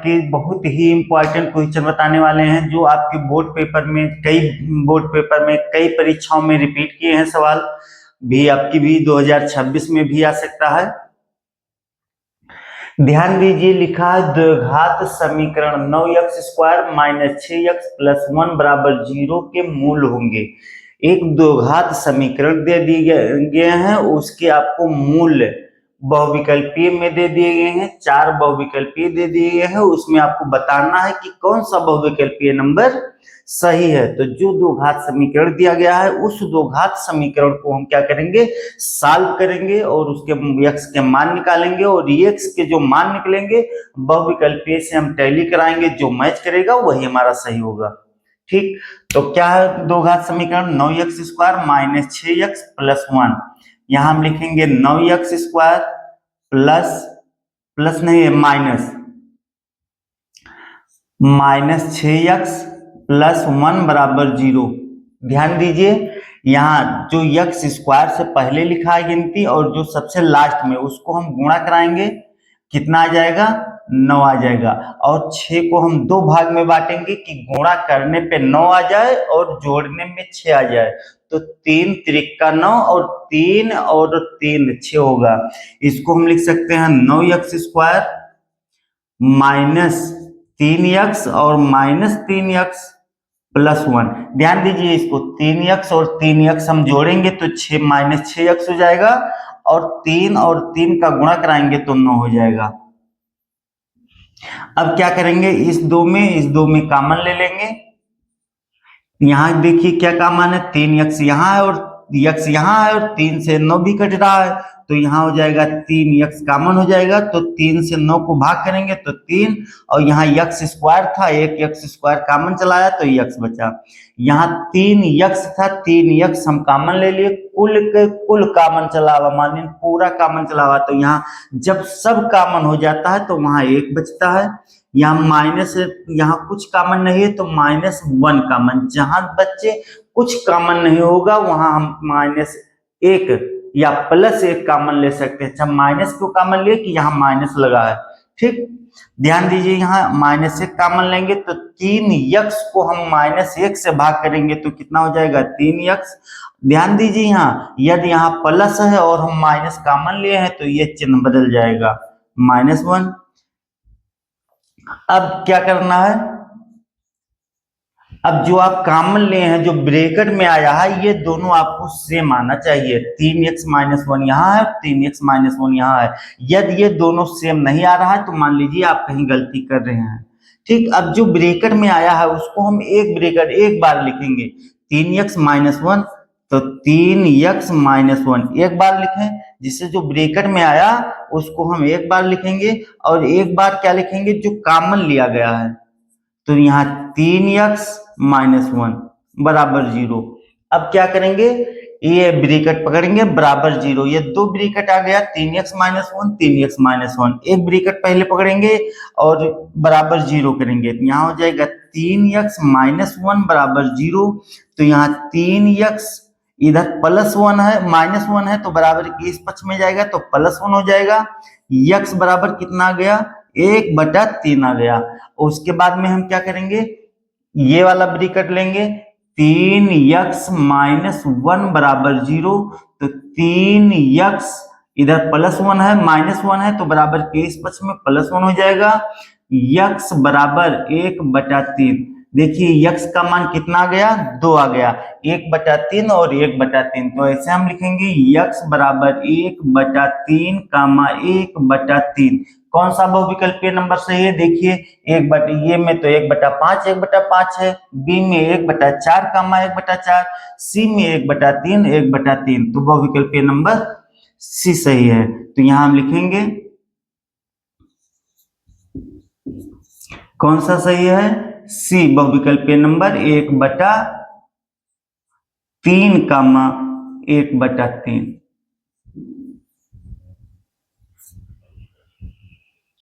के बहुत ही important question बताने वाले हैं, जो आपके बोर्ड पेपर में कई परीक्षाओं में रिपीट किए हैं सवाल, भी आपकी भी 2026 में भी आ सकता है। ध्यान दीजिए, लिखा है द्विघात समीकरण 9x² - 6x + 1 = 0 के मूल होंगे। एक द्विघात समीकरण दे दिए गए हैं, उसके आपको मूल बहुविकल्पीय में दे दिए गए हैं, 4 बहुविकल्पीय दे दिए गए हैं, उसमें आपको बताना है कि कौन सा बहुविकल्पीय नंबर सही है। तो जो द्विघात समीकरण दिया गया है, उस द्विघात समीकरण को हम क्या करेंगे, सॉल्व करेंगे और उसके x के मान निकालेंगे, और x के जो मान निकलेंगे बहुविकल्पीय से हम टैली कराएंगे, जो मैच करेगा वही हमारा सही होगा। ठीक, तो क्या है द्विघात समीकरण, 9x² - 6x + 1। यहां हम लिखेंगे 9x² प्लस नहीं है माइनस 6x + 1 = 0। ध्यान दीजिए, यहाँ जो x² से पहले लिखा है गिनती, और जो सबसे लास्ट में उसको हम गुणा कराएंगे, कितना आ जाएगा, 9 आ जाएगा। और 6 को हम 2 भाग में बांटेंगे कि गुणा करने पे 9 आ जाए और जोड़ने में 6 आ जाए। तो 3 त्रिका 9 और 3 और 3 6 होगा। इसको हम लिख सकते हैं 9x² - 3x और -3x + 1। ध्यान दीजिए, इसको 3x और 3x हम जोड़ेंगे तो 6 - 6x हो जाएगा, और 3 का गुणा कराएंगे तो 9 हो जाएगा। अब क्या करेंगे, इस दो में कॉमन ले लेंगे। यहां देखिए क्या कॉमन है, 3x यहाँ है और x यहाँ है, और 3 से 9 भी कट रहा है, तो यहाँ हो जाएगा 3x कॉमन हो जाएगा। तो 3 से 9 को भाग करेंगे तो 3, और यहाँ x² था, एक x² कॉमन चलाया तो x बचा। यहाँ 3x था, 3x हम कॉमन ले लिए, कुल कॉमन चलावा मानिए पूरा कॉमन चलावा, तो यहाँ जब सब कॉमन हो जाता है तो वहां 1 बचता है। यहाँ माइनस, यहाँ कुछ कॉमन नहीं है तो -1 कॉमन, जहां बच्चे कुछ कॉमन नहीं होगा वहां हम -1 या +1 कॉमन ले सकते हैं। अच्छा, माइनस क्यों कॉमन लिए कि यहाँ माइनस लगा है। ठीक, ध्यान दीजिए, यहाँ -1 कॉमन लेंगे तो 3x को हम -1 से भाग करेंगे तो कितना हो जाएगा, 3x। ध्यान दीजिए, यहाँ यदि यहाँ प्लस है और हम माइनस कॉमन लिए हैं तो ये चिन्ह बदल जाएगा, -1। अब क्या करना है, अब जो आप कॉमन लिए हैं, जो ब्रैकेट में आया है, ये दोनों आपको सेम आना चाहिए। 3x - 1 यहाँ है, 3x - 1 यहाँ है। यदि ये दोनों सेम नहीं आ रहा है तो मान लीजिए आप कहीं गलती कर रहे हैं। ठीक, अब जो ब्रैकेट में आया है उसको हम एक बार लिखेंगे, 3x - 1, तो 3x - 1 एक बार लिखें, जिससे जो ब्रैकेट में आया उसको हम एक बार लिखेंगे, और एक बार क्या लिखेंगे, जो कॉमन लिया गया है। तो यहाँ 3x - 1 = 0। अब क्या करेंगे, ये ब्रैकेट पकड़ेंगे बराबर 0, ये 2 ब्रैकेट आ गया, 3x - 1 3x - 1, एक ब्रैकेट पहले पकड़ेंगे और बराबर 0 करेंगे, यहाँ हो जाएगा 3x - 1 = 0। तो यहाँ 3x इधर +1 है, -1 है, तो बराबर के इस पक्ष में जाएगा तो +1 हो जाएगा। x बराबर कितना आ गया, 1/3 आ गया। उसके बाद में हम क्या करेंगे, ये वाला ब्रैकेट लेंगे, 3x - 1 = 0, तो 3x इधर +1 है, -1 है, तो बराबर के इस पक्ष में +1 हो जाएगा। x बराबर 1/3। देखिए x का मान कितना आ गया, 2 आ गया, 1/3 और 1/3, तो ऐसे हम लिखेंगे x बराबर 1/3, 1/3। कौन सा बहुविकल्पीय नंबर सही है, देखिए ये में तो 1/5 है, बी में 1/4, 1/4, सी में 1/3, 1/3, तो बहुविकल्पीय नंबर सी सही है। तो यहां हम लिखेंगे कौन सा सही है, सी बहुविकल्पीय नंबर 1/3, 1/3।